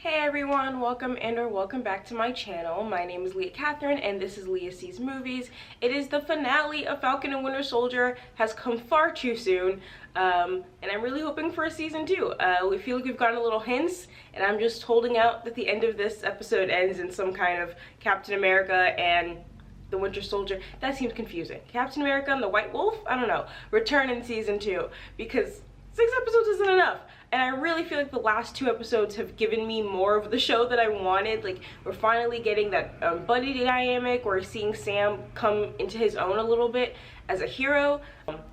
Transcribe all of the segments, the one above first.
Hey everyone, welcome back to my channel. My name is Leah Catherine and this is Leah Sees Movies. It is the finale of Falcon and Winter Soldier, has come far too soon, and I'm really hoping for a season 2. We feel like we've gotten a little hints, and I'm just holding out that the end of this episode ends in some kind of Captain America and the Winter Soldier. That seems confusing. Captain America and the White Wolf? I don't know. Return in season 2, because 6 episodes isn't enough. And I really feel like the last 2 episodes have given me more of the show that I wanted. Like, we're finally getting that buddy dynamic. We're seeing Sam come into his own a little bit as a hero.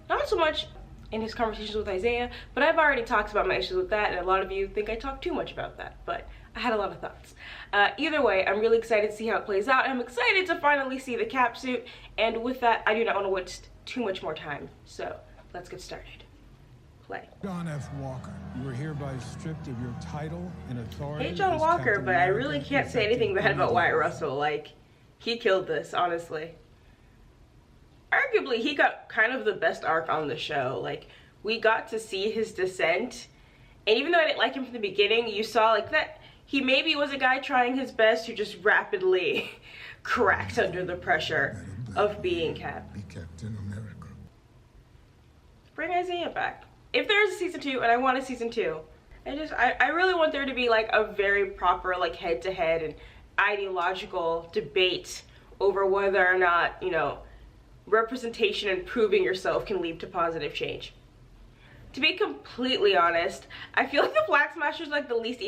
Not so much in his conversations with Isaiah, but I've already talked about my issues with that, and a lot of you think I talk too much about that, but I had a lot of thoughts. Either way, I'm really excited to see how it plays out. I'm excited to finally see the cap suit, and with that, I do not want to waste too much more time. So, let's get started. Play. John F. Walker, you were hereby stripped of your title and authority. Hey, John Walker, but I really can't say anything bad about Wyatt Russell. Like, he killed this, honestly. Arguably, he got kind of the best arc on the show. Like, we got to see his descent, and even though I didn't like him from the beginning, you saw like that he maybe was a guy trying his best who just rapidly cracked under the pressure of being Cap. Be Captain America. Bring Isaiah back. If there's a season 2, and I want a season 2, I really want there to be like a very proper like head-to-head and ideological debate over whether or not, you know, representation and proving yourself can lead to positive change. To be completely honest, I feel like the Flag Smasher is like the least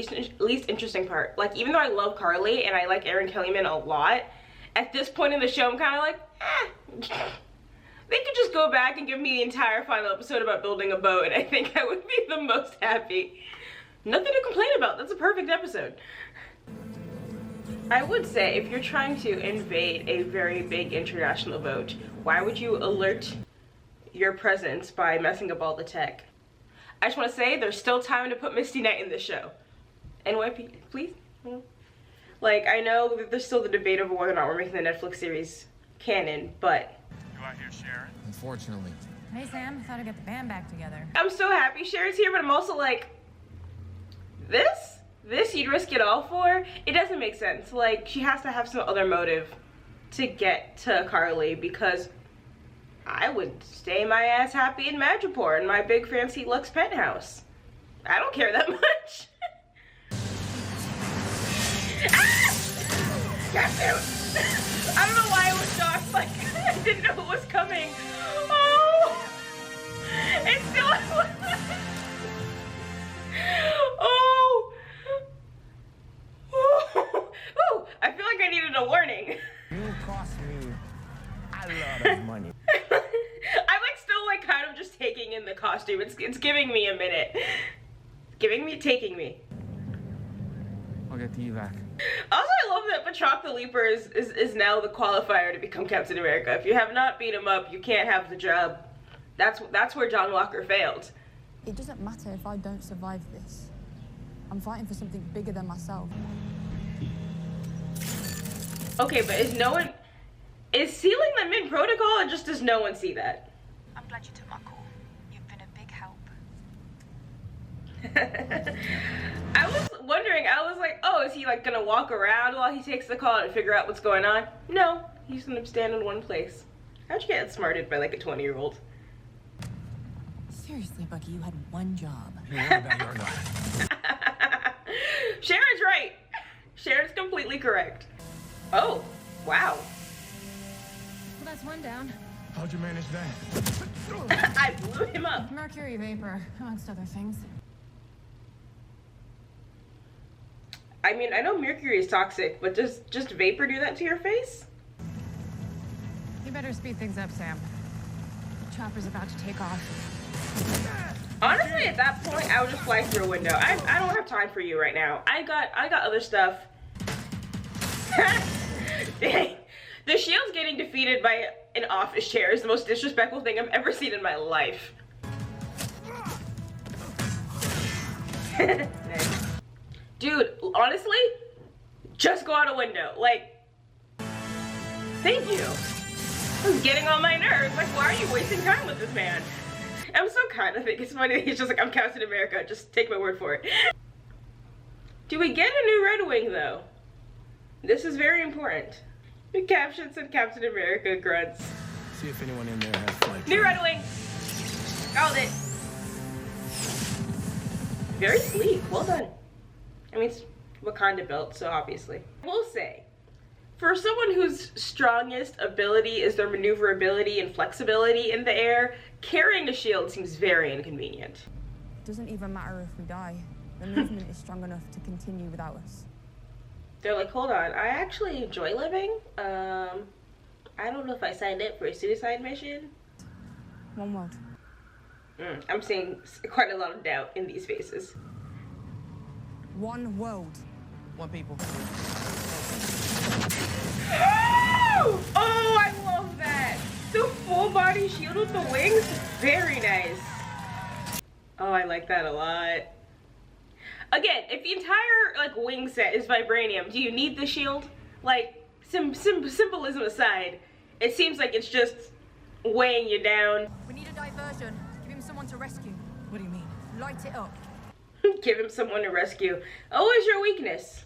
interesting part. Like, even though I love Carly and I like Aaron Kellyman a lot, at this point in the show I'm kind of like, they could just go back and give me the entire final episode about building a boat, and I think I would be the most happy. Nothing to complain about. That's a perfect episode. I would say, if you're trying to invade a very big international vote, why would you alert your presence by messing up all the tech? I just want to say, there's still time to put Misty Knight in this show. NYP, please? Like, I know that there's still the debate over whether or not we're making the Netflix series canon, but... You out here, Sharon? Unfortunately. Hey Sam, thought I'd get the band back together. I'm so happy Sharon's here, but I'm also like, this you'd risk it all for? It doesn't make sense. Like, she has to have some other motive to get to Carly, because I would stay my ass happy in Madripoor in my big fancy luxe penthouse. I don't care that much. Ah! I don't know why I was shocked, like, I didn't know it was coming. Oh! It's still... Oh! Oh! I feel like I needed a warning. You cost me a lot of money. I'm like still like kind of just taking in the costume. It's giving me a minute. Taking me. I'll get the evac. Also, I love that Patrock the Leaper is now the qualifier to become Captain America. If you have not beat him up, you can't have the job. That's where John Walker failed. It doesn't matter if I don't survive this. I'm fighting for something bigger than myself. Okay, but is sealing them in protocol, or just does no one see that? I'm glad you took my call. You've been a big help. I was wondering, I was like, oh, is he like gonna walk around while he takes the call and figure out what's going on? No, he's gonna stand in one place. How'd you get outsmarted by like a 20-year-old? Seriously, Bucky, you had one job. Sharon's right. Sharon's completely correct. Oh, wow. Well, that's one down. How'd you manage that? I blew him up. Mercury vapor, amongst other things. I mean, I know mercury is toxic, but does just vapor do that to your face? You better speed things up, Sam. The chopper's about to take off. Honestly, at that point, I would just fly through a window. I don't have time for you right now. I got other stuff. Dang. The Shield's getting defeated by an office chair is the most disrespectful thing I've ever seen in my life. Nice. Dude, honestly, just go out a window. Like, thank you. It's getting on my nerves. Like, why are you wasting time with this man? I'm so kind of think it's funny that he's just like, I'm Captain America, just take my word for it. Do we get a new Red Wing, though? This is very important. The caption said Captain America grunts. See if anyone in there has flight. New Red Wing! Called it. Very sleek. Well done. I mean, it's Wakanda built, so obviously. I will say, for someone whose strongest ability is their maneuverability and flexibility in the air, carrying a shield seems very inconvenient. It doesn't even matter if we die. The movement is strong enough to continue without us. They're like, hold on, I actually enjoy living. I don't know if I signed up for a suicide mission. One world. I'm seeing quite a lot of doubt in these faces. One world. One people. Oh, I love that. The full body shield with the wings, very nice. Oh, I like that a lot. Again, if the entire like wing set is vibranium, do you need the shield? Like, symbolism aside, it seems like it's just weighing you down. We need a diversion. Give him someone to rescue. What do you mean? Light it up. Give him someone to rescue. Always your weakness.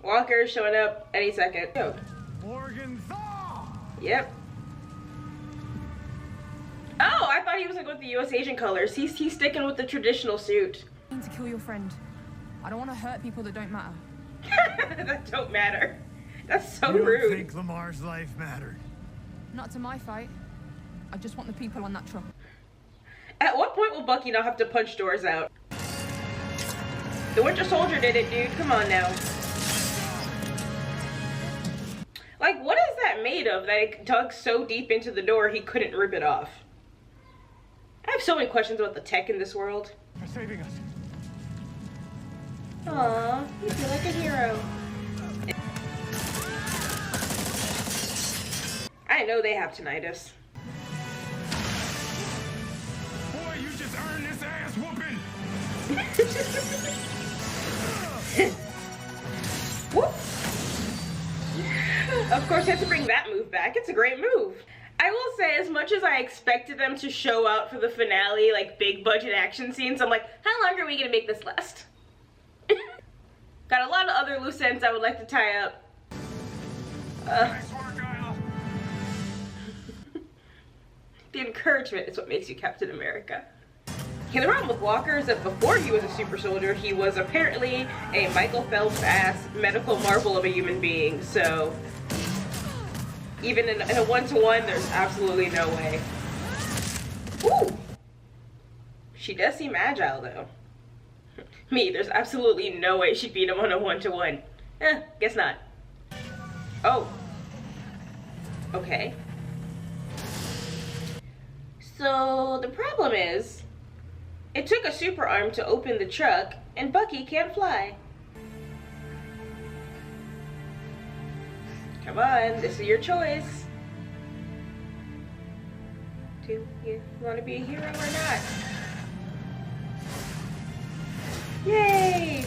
Walker is showing up any second. Oh. Morgan Thaw! Yep. Oh, I thought he was gonna go with the US Asian colors. He's sticking with the traditional suit. I need to kill your friend. I don't want to hurt people that don't matter. That don't matter. That's so You don't rude. think Lamar's life mattered? Not to my fight. I just want the people on that truck. At what point will Bucky not have to punch doors out? The Winter Soldier did it, dude. Come on now. Like, what is that made of that it dug so deep into the door he couldn't rip it off? I have so many questions about the tech in this world. For saving us. Aw, you feel like a hero. I know they have tinnitus. Boy, you just earned this ass whooping! Whoop. Of course, you have to bring that move back. It's a great move. I will say, as much as I expected them to show out for the finale, like big budget action scenes, I'm like, how long are we gonna make this last? Got a lot of other loose ends I would like to tie up. Nice work, Isla. The encouragement is what makes you Captain America. Okay, the problem with Walker is that before he was a super soldier, he was apparently a Michael Phelps-ass medical marvel of a human being, so even in a one-to-one, there's absolutely no way. Ooh! She does seem agile, though. Me, there's absolutely no way she'd beat him on a one-to-one. Guess not. Oh. Okay. So, the problem is, it took a super arm to open the truck, and Bucky can't fly. Come on, this is your choice. Do you want to be a hero or not? Yay!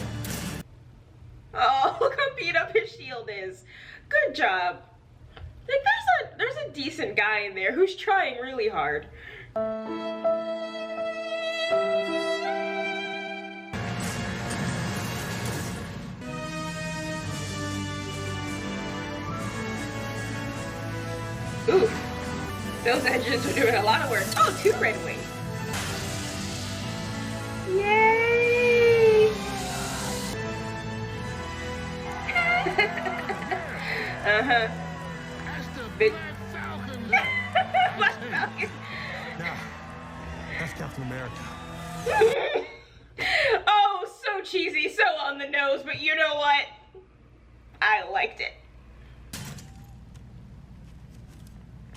Oh, look how beat up his shield is. Good job. Like, there's a decent guy in there who's trying really hard. Ooh, those engines are doing a lot of work. Oh, 2 Red Wings. Yay! Uh-huh. That's the Big- Black Falcon. Black Falcon. Now, that's Captain America. Oh, so cheesy, so on the nose, but you know what? I liked it.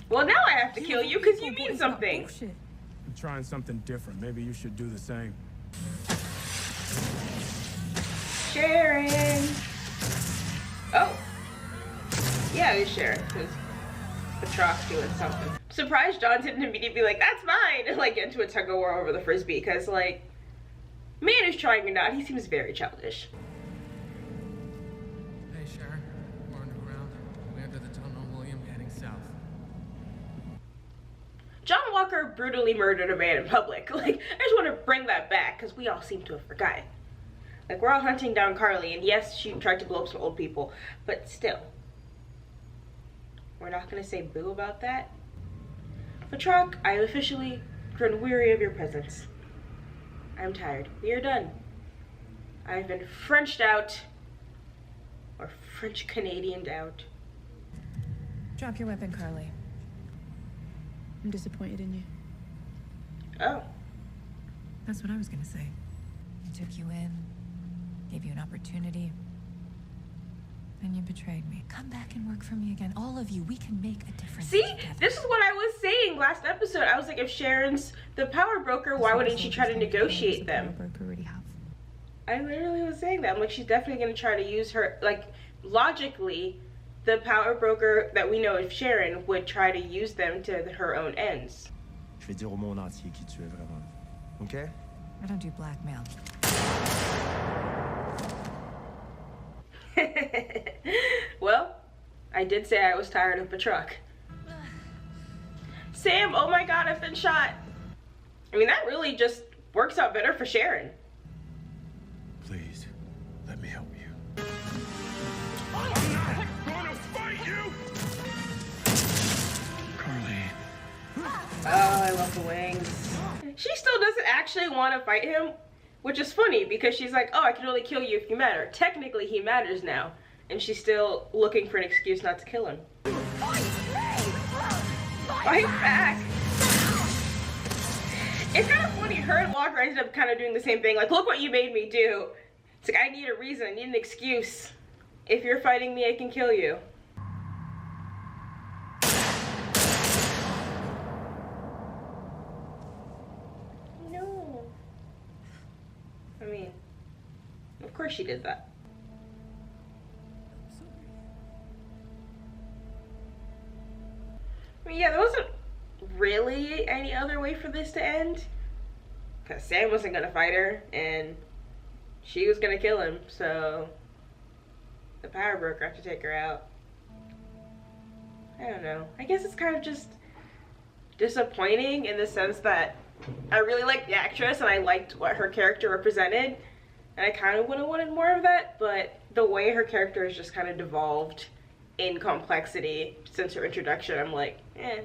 Well, now I have to kill you because you mean something. Bullshit. I'm trying something different. Maybe you should do the same. Sharon. Oh. Yeah, it was Sharon, because the truck's doing something. Surprised John didn't immediately be like, that's mine, and like get into a tug-of-war over the frisbee, because like, man who's trying or not, he seems very childish. Hey, Sharon. We're underground. We enter the tunnel, William, heading south. John Walker brutally murdered a man in public. Like, I just want to bring that back, because we all seem to have forgotten. Like, we're all hunting down Carly, and yes, she tried to blow up some old people, but still. We're not gonna say boo about that. Patrak, I have officially grown weary of your presence. I'm tired. We are done. I've been Frenched out, or French Canadianed out. Drop your weapon, Carly. I'm disappointed in you. Oh. That's what I was gonna say. I took you in, gave you an opportunity, and you betrayed me. Come back and work for me again. All of you, we can make a difference. See, together. this is what I was saying last episode. I was like, if Sharon's the power broker, why wouldn't she try to negotiate them? I literally was saying that. I'm like, she's definitely going to try to use her, like, logically, the power broker that we know of Sharon would try to use them to her own ends. Je vais dire au monde entier qui tu es vraiment. Okay? I don't do blackmail. Well, I did say I was tired of Patrak. Sam, oh my god, I've been shot. I mean, that really just works out better for Sharon. Please, let me help you. I'm not gonna fight you! Carly. Oh, I love the wings. She still doesn't actually want to fight him, which is funny because she's like, oh, I can only kill you if you matter. Technically, he matters now. And she's still looking for an excuse not to kill him. Fight back! It's kind of funny, her and Walker ended up kind of doing the same thing. Like, look what you made me do. It's like, I need a reason, I need an excuse. If you're fighting me, I can kill you. No. I mean, of course she did that. I mean, yeah, there wasn't really any other way for this to end. Because Sam wasn't going to fight her, and she was going to kill him, so the power broker had to take her out. I don't know. I guess it's kind of just disappointing in the sense that I really liked the actress, and I liked what her character represented, and I kind of would have wanted more of that, but the way her character has just kind of devolved in complexity since her introduction, I'm like, eh.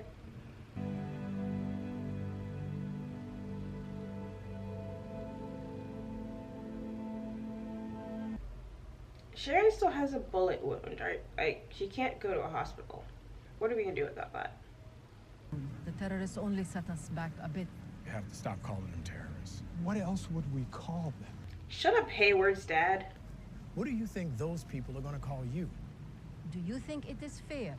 Sharon still has a bullet wound, right? Like, she can't go to a hospital. What are we gonna do about that? The terrorists only set us back a bit. You have to stop calling them terrorists. What else would we call them? Shut up, Hayward's dad. What do you think those people are going to call you? Do you think it is fair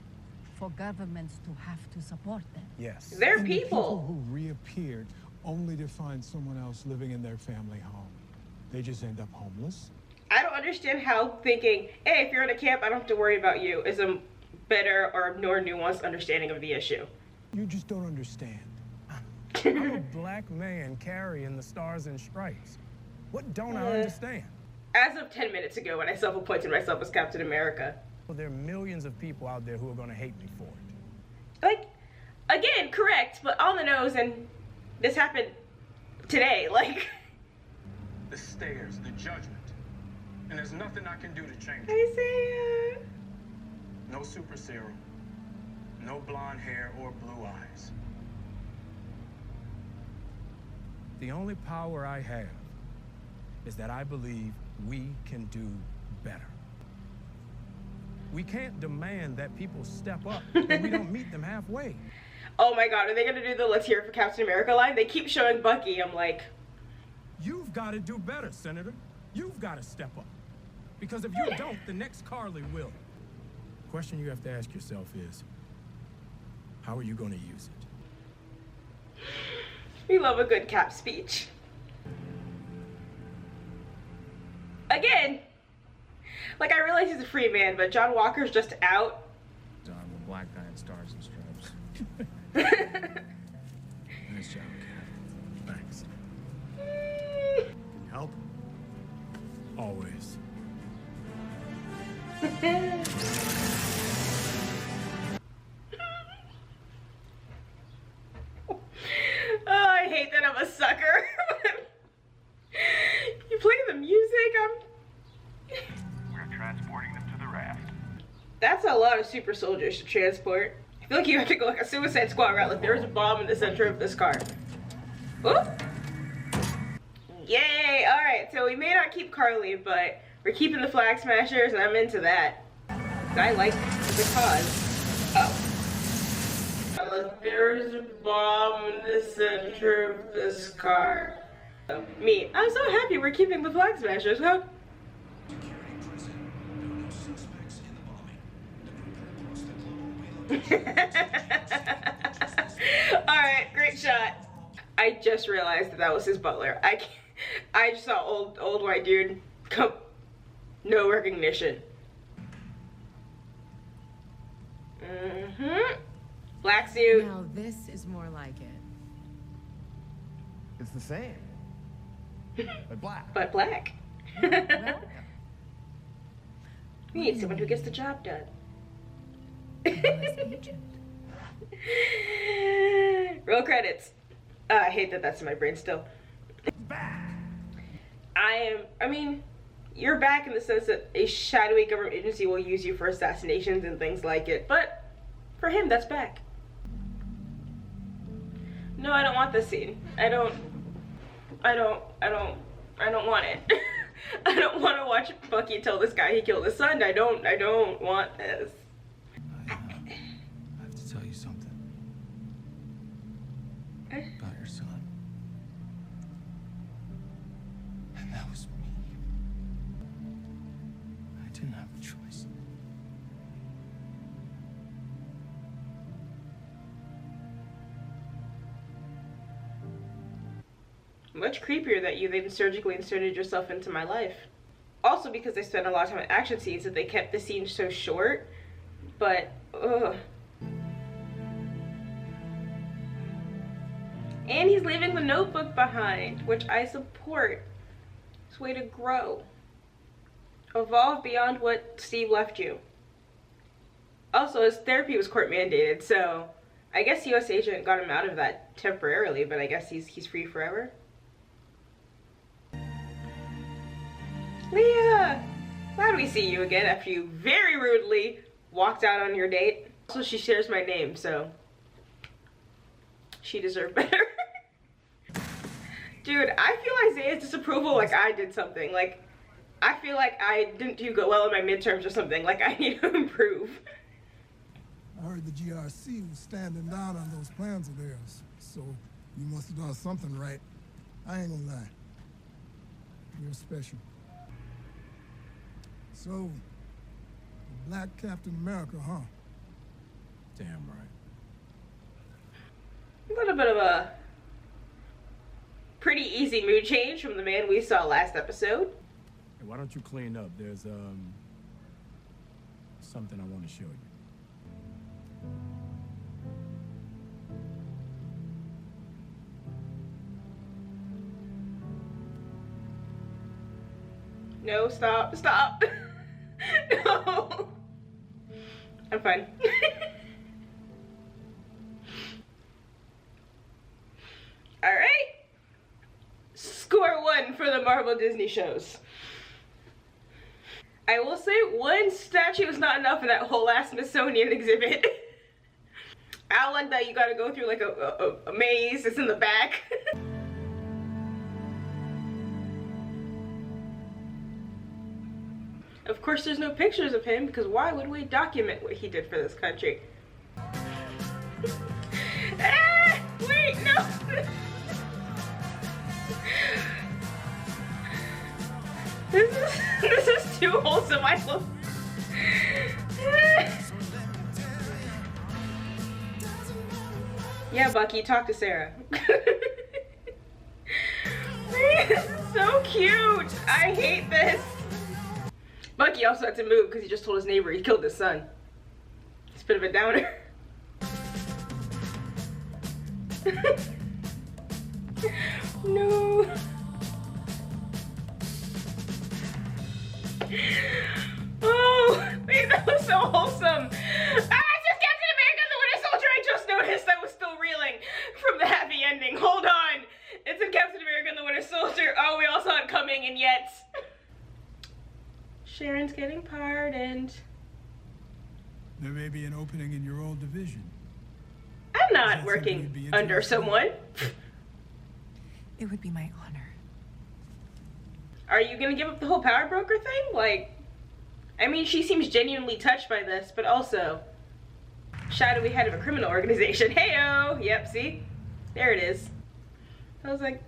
for governments to have to support them? Yes. They're And the people. who reappeared only to find someone else living in their family home. They just end up homeless. I don't understand how thinking, hey, if you're in a camp, I don't have to worry about you, is a better or more nuanced understanding of the issue. You just don't understand. I'm a black man carrying the stars and stripes. What don't I understand? As of 10 minutes ago, when I self-appointed myself as Captain America. Well, there are millions of people out there who are going to hate me for it. Like, again, correct, but on the nose, and this happened today, like. The stairs, the judgment. And there's nothing I can do to change it. Isaiah. No super serum. No blonde hair or blue eyes. The only power I have is that I believe we can do better. We can't demand that people step up and we don't meet them halfway. Oh my god, are they gonna do the let's hear it for Captain America line? They keep showing Bucky, I'm like. You've got to do better, Senator. You've got to step up. Because if you don't, the next Carly will. The question you have to ask yourself is, how are you going to use it? We love a good Cap speech. Again, like, I realize he's a free man, but John Walker's just out. I'm a black guy in stars and stripes. Nice job, Cap. Thanks. Can you help? Always. Oh, I hate that I'm a sucker. You play the music, I'm transporting them to the raft. That's a lot of super soldiers to transport. I feel like you have to go like a Suicide Squad route. Like there's a bomb in the center of this car. Oop. Yay! Alright, so we may not keep Carly, but we're keeping the Flag Smashers, and I'm into that. I like the cause. Oh. There's a bomb in the center of this car. Oh, me. I'm so happy we're keeping the Flag Smashers, huh? Alright, great shot. I just realized that that was his butler. I just saw old white dude come. No recognition. Black suit. Now this is more like it. It's the same. But black. But black. Well, We need someone who gets the job done. Roll credits. I hate that that's in my brain still. I mean, you're back in the sense that a shadowy government agency will use you for assassinations and things like it, but for him, that's back. No, I don't want this scene. I don't want it. I don't want to watch Bucky tell this guy he killed his son. I don't want this. I have to tell you something about your son. And that was me. I didn't have a choice. Much creepier that you then surgically inserted yourself into my life. Also because they spent a lot of time in action scenes that they kept the scenes so short. But, ugh. And he's leaving the notebook behind, which I support. It's a way to grow. Evolve beyond what Steve left you. Also, his therapy was court mandated, so I guess US agent got him out of that temporarily, but I guess he's free forever. Leah! Glad we see you again after you very rudely walked out on your date. Also, she shares my name, so she deserved better. Dude, I feel Isaiah's disapproval like I did something. Like, I feel like I didn't do well in my midterms or something. Like, I need to improve. I heard the GRC was standing down on those plans of theirs, so you must have done something right. I ain't gonna lie. You're special. So, the Black Captain America, huh? Damn right. A little bit of a pretty easy mood change from the man we saw last episode. Hey, why don't you clean up? There's something I want to show you. No, stop. No. I'm fine. All right. Score 1 for the Marvel Disney shows. I will say one statue is not enough for that whole last Smithsonian exhibit. I like that you gotta go through like a maze. It's in the back. Of course, there's no pictures of him, because why would we document what he did for this country? Ah, wait, no! This is too wholesome, I love. Yeah, Bucky, talk to Sarah. This is so cute! I hate this! Bucky also had to move because he just told his neighbor he killed his son. It's a bit of a downer. No. Oh, wait, that was so wholesome. Ah, it's just Captain America and the Winter Soldier. I just noticed I was still reeling from the happy ending. Hold on. It's a Captain America and the Winter Soldier. Oh, we all saw it coming, and yet... Sharon's getting pardoned. There may be an opening in your old division. I'm Is not that working something you'd be under interested in? someone. It would be my honor. Are you gonna give up the whole power broker thing? Like, I mean, she seems genuinely touched by this, but also, shadowy head of a criminal organization. Heyo! Yep, see? There it is. I was like,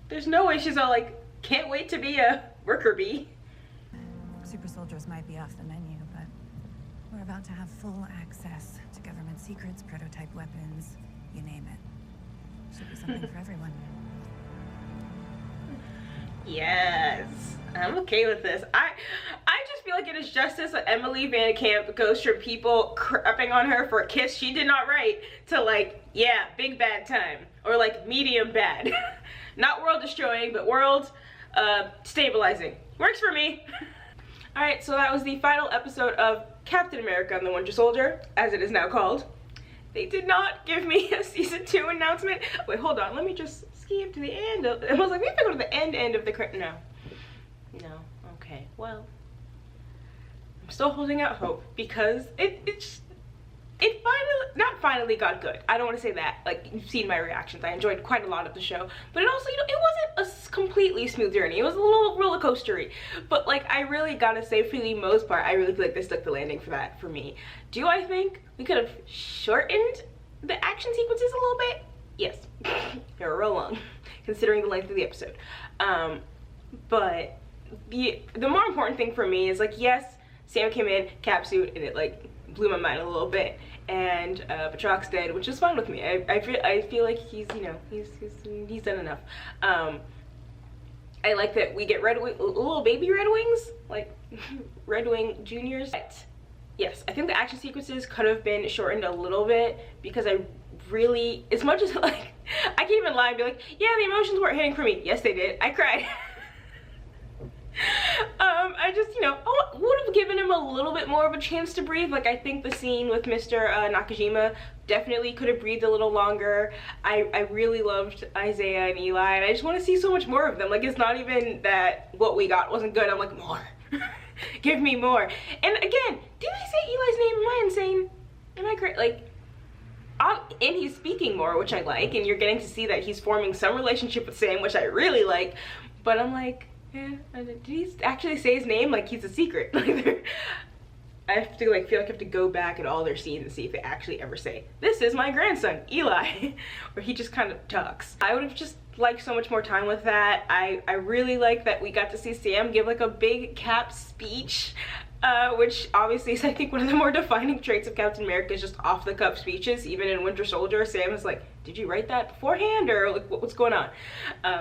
there's no way she's all like, can't wait to be a worker bee. Super soldiers might be off the menu, but we're about to have full access to government secrets, prototype weapons, you name it. Should be something for everyone. Yes, I'm okay with this. I just feel like it is justice that Emily Van Camp goes from people crapping on her for a kiss she did not write to like, yeah, big bad time, or like medium bad. Not world destroying, but world stabilizing. Works for me. All right, so that was the final episode of Captain America and the Winter Soldier, as it is now called. They did not give me a season 2 announcement. Wait, hold on, let me just skip to the end of, I was like, we have to go to the end of the no, okay, well, I'm still holding out hope because it finally got good. I don't want to say that, like, you've seen my reactions. I enjoyed quite a lot of the show, but it also, you know, it wasn't a completely smooth journey. It was a little roller coastery, but like, I really gotta say, for the most part, I really feel like they stuck the landing for that for me. Do I think we could have shortened the action sequences a little bit? Yes, they were real long, considering the length of the episode. But the more important thing for me is, like, yes, Sam came in, cap suit, and it like blew my mind a little bit. And Batrock's dead, which is fine with me. I feel like he's, you know, he's done enough. I like that we get little baby Red Wings, like Red Wing Juniors. But yes, I think the action sequences could have been shortened a little bit because I really, as much as like, I can't even lie and be like, yeah, the emotions weren't hitting for me. Yes, they did. I cried. I just, you know, I would have given him a little bit more of a chance to breathe. Like, I think the scene with Mr. Nakajima definitely could have breathed a little longer. I really loved Isaiah and Eli, and I just want to see so much more of them. Like, it's not even that what we got wasn't good. I'm like, more. Give me more. And again, did I say Eli's name? Am I insane? Am I crazy? Like, and he's speaking more, which I like, and you're getting to see that he's forming some relationship with Sam, which I really like. But I'm like, yeah, did he actually say his name? Like, he's a secret. Like, I have to like feel like I have to go back at all their scenes and see if they actually ever say, this is my grandson, Eli, or he just kind of talks. I would have just liked so much more time with that. I really like that we got to see Sam give like a big Cap speech, which obviously is, I think, one of the more defining traits of Captain America is just off the cuff speeches. Even in Winter Soldier, Sam is like, did you write that beforehand, or like what's going on?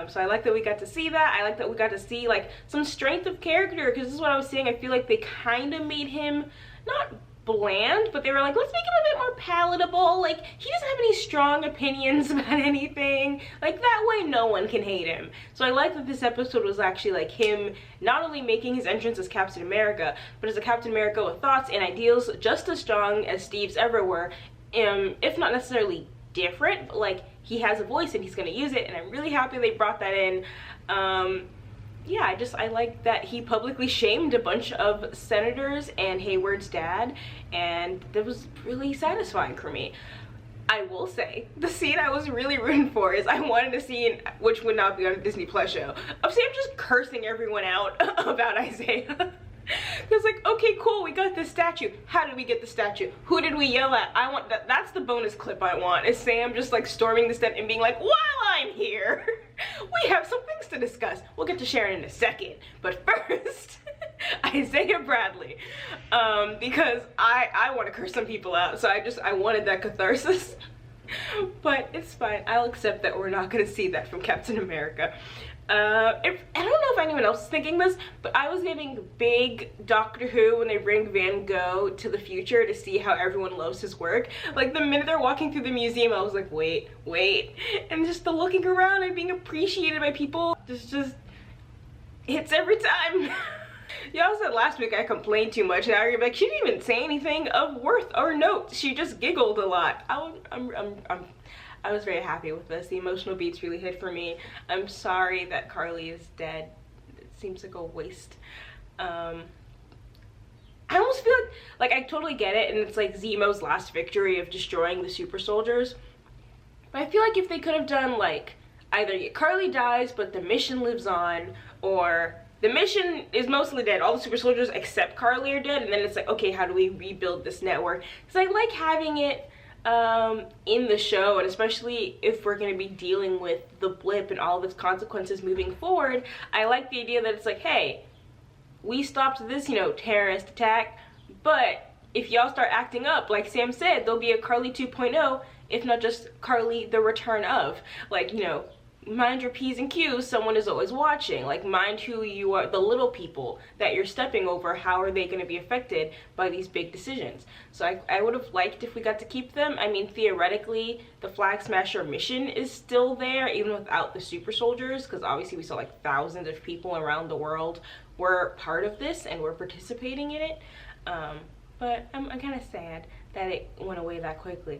So I like that we got to see that. I like that we got to see like some strength of character, because this is what I was saying. I feel like they kind of made him not bland, but they were like, let's make him a bit more palatable. Like, he doesn't have any strong opinions about anything. Like, that way no one can hate him. So I like that this episode was actually like him not only making his entrance as Captain America, but as a Captain America with thoughts and ideals just as strong as Steve's ever were, if not necessarily different, but like, he has a voice and he's gonna use it, and I'm really happy they brought that in. Yeah, I like that he publicly shamed a bunch of senators and Hayward's dad, and that was really satisfying for me. I will say, the scene I was really rooting for is I wanted a scene, which would not be on a Disney Plus show, of Sam just cursing everyone out about Isaiah. Because like, okay, cool, we got this statue. How did we get the statue? Who did we yell at? I want that. That's the bonus clip I want, is Sam just like storming the set and being like, while I'm here, we have some things to discuss. We'll get to Sharon in a second, but first, Isaiah Bradley, because I want to curse some people out, so I wanted that catharsis. But it's fine. I'll accept that we're not going to see that from Captain America. I don't know if anyone else is thinking this, but I was getting big Doctor Who when they bring Van Gogh to the future to see how everyone loves his work. Like, the minute they're walking through the museum, I was like, wait, and just the looking around and being appreciated by people just hits every time. Y'all said last week I complained too much, and now you're like, she didn't even say anything of worth or note. She just giggled a lot. I was very happy with this. The emotional beats really hit for me. I'm sorry that Carly is dead. It seems like a waste. like, I totally get it, and it's like Zemo's last victory of destroying the super soldiers. But I feel like if they could have done, like, either Carly dies, but the mission lives on, or the mission is mostly dead, all the super soldiers except Carly are dead, and then it's like, okay, how do we rebuild this network? Because I like having it in the show, and especially if we're going to be dealing with the blip and all of its consequences moving forward, I like the idea that it's like, hey, we stopped this, you know, terrorist attack, but if y'all start acting up, like Sam said, there'll be a Carly 2.0, if not just Carly the return of. Like, you know, mind your P's and Q's, someone is always watching. Like, mind who you are, the little people that you're stepping over, how are they going to be affected by these big decisions? So I would have liked if we got to keep them. I mean, theoretically, the Flag Smasher mission is still there, even without the super soldiers, because obviously we saw like thousands of people around the world were part of this and were participating in it. But I'm kind of sad that it went away that quickly.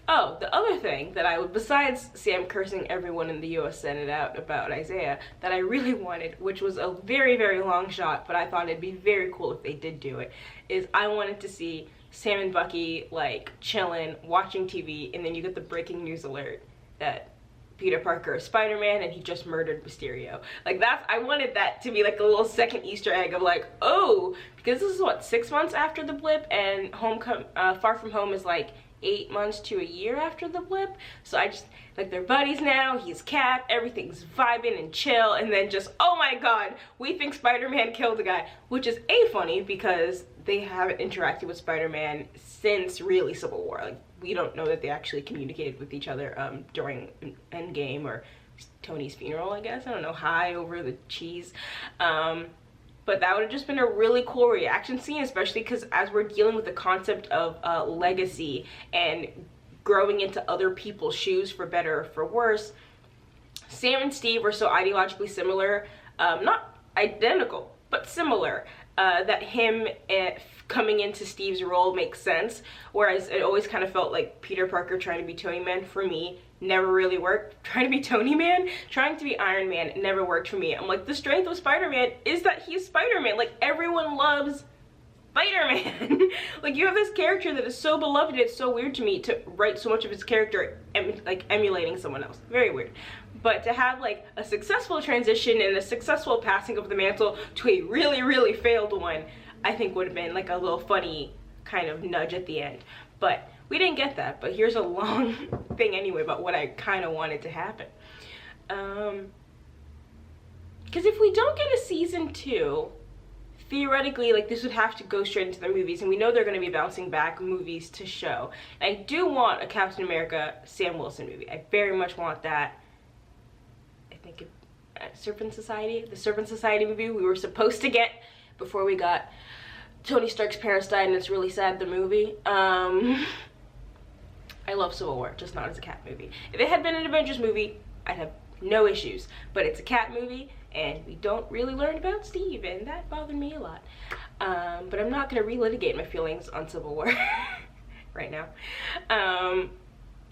Oh, the other thing that I would, besides Sam cursing everyone in the US Senate out about Isaiah, that I really wanted, which was a very, very long shot, but I thought it'd be very cool if they did do it, is I wanted to see Sam and Bucky, like, chilling, watching TV, and then you get the breaking news alert that Peter Parker is Spider-Man and he just murdered Mysterio. Like, that's, I wanted that to be like a little second Easter egg of like, oh, because this is what, 6 months after the blip, and Far From Home is like 8 months to a year after the blip. So I just, like, they're buddies now, he's Cap, everything's vibing and chill, and then just, oh my god, we think Spider-Man killed the guy, which is funny because they haven't interacted with Spider-Man since really Civil War. Like, we don't know that they actually communicated with each other during Endgame or Tony's funeral, I guess. I don't know, high over the cheese. But that would have just been a really cool reaction scene, especially because as we're dealing with the concept of legacy and growing into other people's shoes, for better or for worse, Sam and Steve are so ideologically similar, not identical, but similar, that him coming into Steve's role makes sense, whereas it always kind of felt like Peter Parker trying to be Tony Man, for me, never really worked. Trying to be Tony Man, trying to be Iron Man, never worked for me. I'm like, the strength of Spider-Man is that he's Spider-Man. Like, everyone loves Spider-Man. Like, you have this character that is so beloved, it's so weird to me to write so much of his character like emulating someone else. Very weird. But to have like a successful transition and a successful passing of the mantle to a really, really failed one, I think would have been like a little funny kind of nudge at the end. But we didn't get that, but here's a long thing anyway about what I kind of wanted to happen. Because if we don't get a season 2, theoretically, like, this would have to go straight into the movies, and we know they're going to be bouncing back movies to show. And I do want a Captain America Sam Wilson movie. I very much want that. I think Serpent Society, the Serpent Society movie we were supposed to get before we got Tony Stark's parents died, and it's really sad, the movie. I love Civil War, just not as a Cap movie. If it had been an Avengers movie, I'd have no issues. But it's a Cap movie, and we don't really learn about Steve, and that bothered me a lot. But I'm not going to relitigate my feelings on Civil War right now.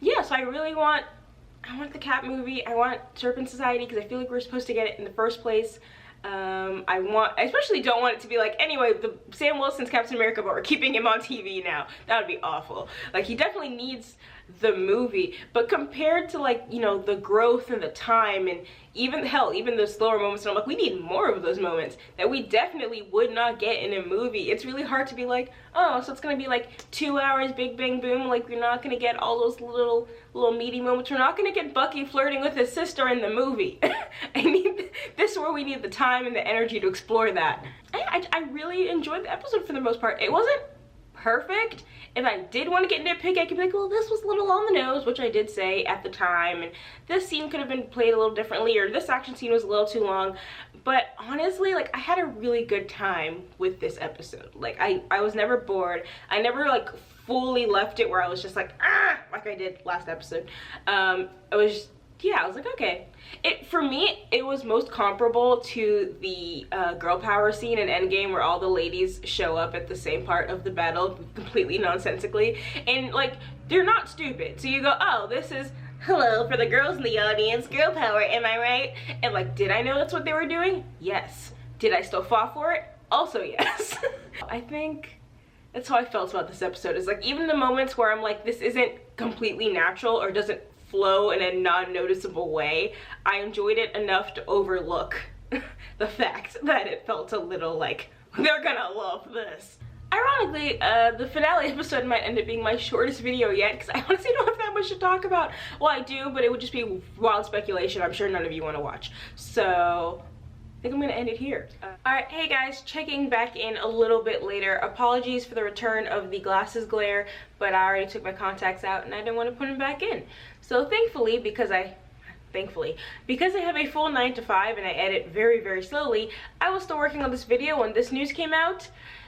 Yeah, so I want the Cap movie. I want Serpent Society because I feel like we're supposed to get it in the first place. I especially don't want it to be like, anyway, Sam Wilson's Captain America, but we're keeping him on TV now. That would be awful. Like, he definitely needs the movie, but compared to, like, you know, the growth and the time and even the slower moments, and I'm like, we need more of those moments that we definitely would not get in a movie. It's really hard to be like, oh, so it's gonna be like 2 hours, big bang boom. Like, we're not gonna get all those little meaty moments. We're not gonna get Bucky flirting with his sister in the movie. This is where we need the time and the energy to explore that. I really enjoyed the episode for the most part. It wasn't perfect. If I did want to get nitpicky, I could be like, well, this was a little on the nose, which I did say at the time, and this scene could have been played a little differently, or this action scene was a little too long. But honestly, like, I had a really good time with this episode. Like, I was never bored. I never, like, fully left it where I was just like, ah, like I did last episode. I was like, okay. For me, it was most comparable to the girl power scene in Endgame where all the ladies show up at the same part of the battle completely nonsensically. And, like, they're not stupid. So you go, oh, this is, hello, for the girls in the audience, girl power, am I right? And, like, did I know that's what they were doing? Yes. Did I still fall for it? Also yes. I think That's how I felt about this episode. Is like, even the moments where I'm like, this isn't completely natural or doesn't flow in a non-noticeable way, I enjoyed it enough to overlook the fact that it felt a little like, they're gonna love this. Ironically, the finale episode might end up being my shortest video yet, because I honestly don't have that much to talk about. Well, I do, but it would just be wild speculation. I'm sure none of you want to watch. So I think I'm gonna end it here. Alright, hey guys, checking back in a little bit later. Apologies for the return of the glasses glare, but I already took my contacts out and I didn't want to put them back in. So thankfully, because I have a full 9 to 5 and I edit very, very slowly, I was still working on this video when this news came out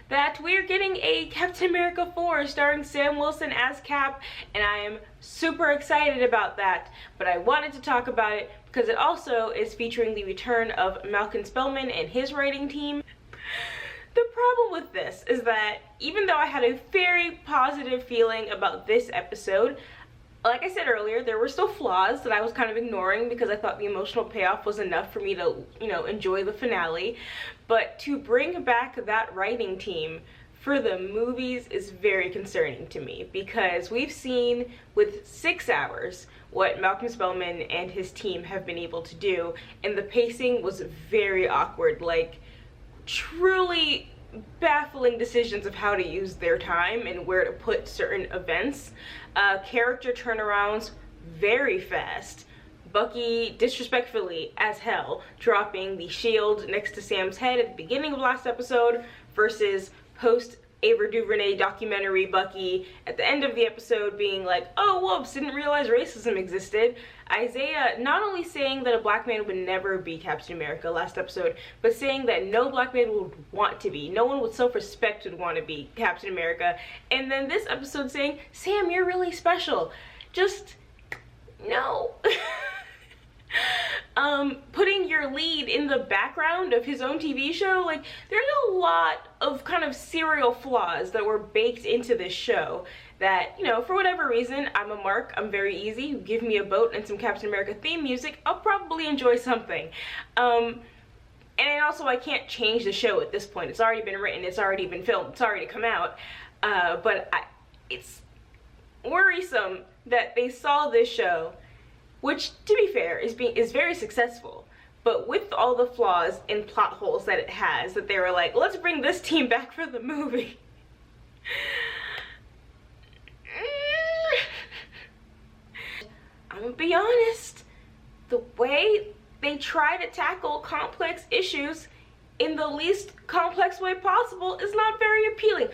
that we're getting a Captain America 4 starring Sam Wilson as Cap, and I am super excited about that. But I wanted to talk about it because it also is featuring the return of Malcolm Spellman and his writing team. The problem with this is that even though I had a very positive feeling about this episode, like I said earlier, there were still flaws that I was kind of ignoring because I thought the emotional payoff was enough for me to, you know, enjoy the finale. But to bring back that writing team for the movies is very concerning to me, because we've seen with 6 hours what Malcolm Spellman and his team have been able to do, and the pacing was very awkward, like truly baffling decisions of how to use their time and where to put certain events. Character turnarounds very fast. Bucky disrespectfully as hell dropping the shield next to Sam's head at the beginning of last episode versus post Ava DuVernay documentary Bucky at the end of the episode being like, oh whoops, didn't realize racism existed. Isaiah not only saying that a black man would never be Captain America last episode, but saying that no black man would want to be, no one with self-respect would want to be Captain America, and then this episode saying, Sam, you're really special. Just no. Putting your lead in the background of his own TV show, like, there's a lot of kind of serial flaws that were baked into this show that, you know, for whatever reason, I'm a mark, I'm very easy. You give me a boat and some Captain America theme music, I'll probably enjoy something. And also, I can't change the show at this point. It's already been written, it's already been filmed, it's already come out. It's worrisome that they saw this show, which, to be fair, is very successful, but with all the flaws and plot holes that it has, that they were like, let's bring this team back for the movie. I'm gonna be honest, the way they try to tackle complex issues in the least complex way possible is not very appealing.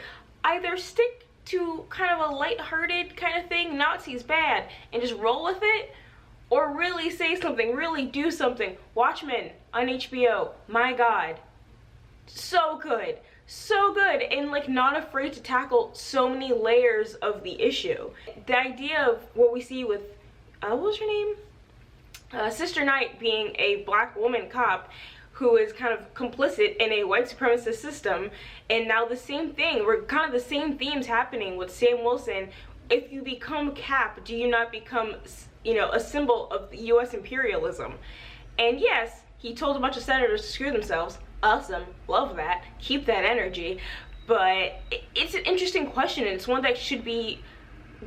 Either stick to kind of a lighthearted kind of thing, Nazis bad, and just roll with it, or really say something, really do something. Watchmen on HBO, my god, so good, so good, and like not afraid to tackle so many layers of the issue. The idea of what we see with, what was her name? Sister Knight being a black woman cop who is kind of complicit in a white supremacist system, and now the same thing, we're kind of the same themes happening with Sam Wilson. If you become Cap, do you not become, you know, a symbol of US imperialism? And yes, he told a bunch of senators to screw themselves. Awesome, love that, keep that energy. But it's an interesting question, and it's one that should be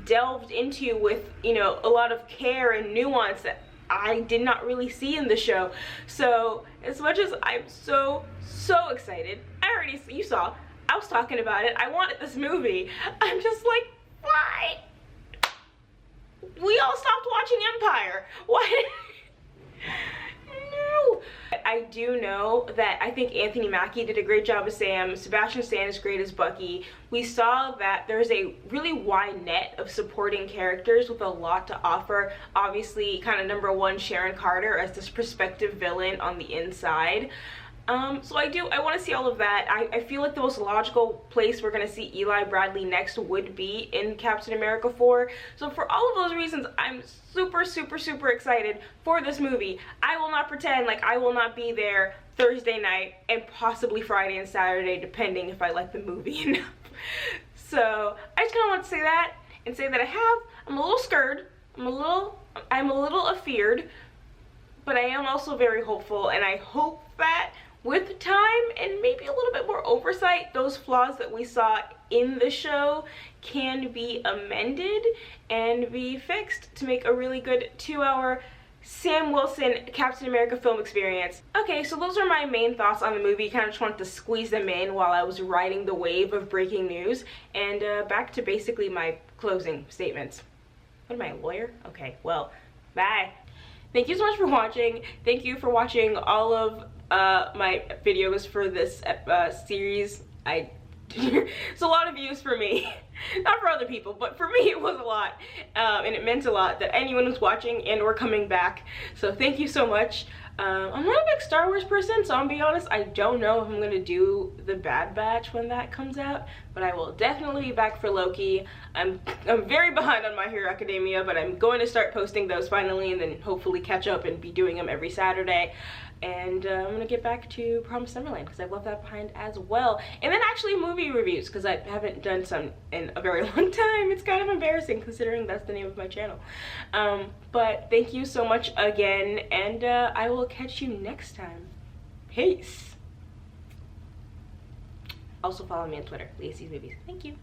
delved into with, you know, a lot of care and nuance that I did not really see in the show. So as much as I'm so excited, you saw, I was talking about it, I wanted this movie, I'm just like, why? We all stopped watching Empire. Why? No. I do know that I think Anthony Mackie did a great job as Sam. Sebastian Stan is great as Bucky. We saw that there's a really wide net of supporting characters with a lot to offer. Obviously, kind of #1, Sharon Carter as this prospective villain on the inside. So I want to see all of that. I feel like the most logical place we're going to see Eli Bradley next would be in Captain America 4. So for all of those reasons, I'm super excited for this movie. I will not pretend like I will not be there Thursday night and possibly Friday and Saturday, depending if I like the movie enough. So I just kind of want to say that, and say that I'm a little scared, I'm a little afeared, but I am also very hopeful, and I hope that with time and maybe a little bit more oversight, those flaws that we saw in the show can be amended and be fixed to make a really good 2-hour Sam Wilson Captain America film experience. Okay, so those are my main thoughts on the movie. Kind of just wanted to squeeze them in while I was riding the wave of breaking news. And back to basically my closing statements. What am I, a lawyer? Okay, well, bye. Thank you so much for watching. Thank you for watching all of my videos for this series. It's a lot of views for me. Not for other people, but for me it was a lot. And it meant a lot that anyone was watching and or coming back. So thank you so much. I'm not a big Star Wars person, so I'll be honest, I don't know if I'm gonna do the Bad Batch when that comes out, but I will definitely be back for Loki. I'm very behind on My Hero Academia, but I'm going to start posting those finally and then hopefully catch up and be doing them every Saturday. And I'm gonna get back to Promised Neverland because I've left that behind as well. And then actually movie reviews because I haven't done some in a very long time. It's kind of embarrassing considering that's the name of my channel. But thank you so much again, and I will catch you next time. Peace. Also follow me on Twitter, Leah Sees Movies. Thank you.